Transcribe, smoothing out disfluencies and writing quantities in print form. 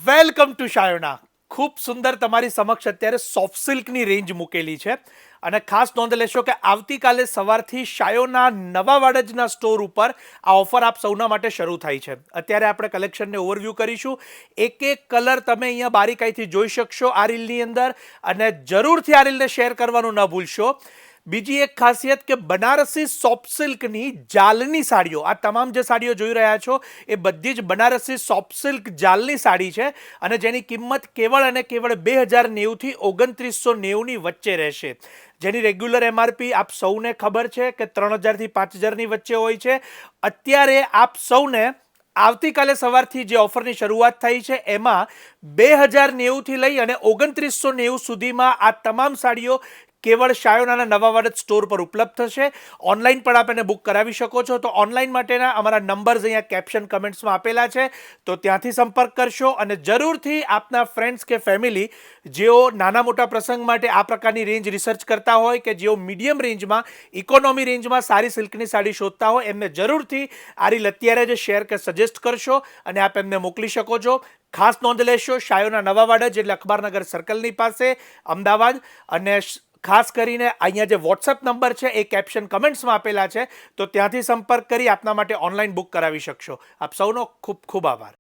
Welcome to Shayona. ખૂબ સુંદર તમારી સમક્ષ અત્યારે સોફ્ટ સિલ્કની રેન્જ મૂકેલી છે અને ખાસ નોંધ લેશો કે આવતીકાલે સવારથી શાયોના નવા વાડજના સ્ટોર ઉપર આ ઓફર આપ સૌના માટે શરૂ થાય છે. અત્યારે આપણે કલેક્શનને ઓવરવ્યૂ કરીશું. એક એક કલર તમે અહીંયા બારીકાઈથી જોઈ શકશો આ રીલની અંદર, અને જરૂરથી આ રીલને શેર કરવાનું ન ભૂલશો. બીજી એક ખાસિયત કે બનારસી સોફ્ટ સિલ્કની જાલની સાડીઓ, આ તમામ જે સાડીઓ જોઈ રહ્યા છો એ બધી જ બનારસી સોફ્ટ સિલ્ક જાલની સાડી છે અને જેની કિંમત કેવળ અને કેવળ 2090 થી 2990ની વચ્ચે રહેશે. જેની રેગ્યુલર એમઆરપી આપ સૌને ખબર છે કે 3000 થી 5000ની વચ્ચે હોય છે. અત્યારે આપ સૌને આવતીકાલે સવારથી જે ઓફરની શરૂઆત થઈ છે એમાં 2090થી લઈ અને 2990 સુધીમાં આ તમામ સાડીઓ કેવળ શાયોનાના નવા વાડજ સ્ટોર પર ઉપલબ્ધ થશે. ઓનલાઈન પણ આપ એને બુક કરાવી શકો છો. તો ઓનલાઈન માટેના અમારા નંબર્સ અહીંયા કેપ્શન કમેન્ટ્સમાં આપેલા છે, તો ત્યાંથી સંપર્ક કરશો. અને જરૂરથી આપના ફ્રેન્ડ્સ કે ફેમિલી જેઓ નાના મોટા પ્રસંગ માટે આ પ્રકારની રેન્જ રિસર્ચ કરતા હોય કે જેઓ મીડિયમ રેન્જમાં, ઇકોનોમી રેન્જમાં સારી સિલ્કની સાડી શોધતા હોય એમને જરૂરથી આ રીલ અત્યારે જ શેર કે સજેસ્ટ કરશો અને આપ એમને મોકલી શકો છો. ખાસ નોંધ લેશો, શાયોના નવા વાડજ એટલે અખબારનગર સર્કલની પાસે અમદાવાદ. અને ખાસ કરીને અહીંયા જે વોટ્સએપ નંબર છે એ કેપ્શન કમેન્ટ્સમાં આપેલા છે, તો ત્યાંથી સંપર્ક કરી આપના માટે ઓનલાઈન બુક કરાવી શકશો. આપ સૌનો ખૂબ ખૂબ આભાર.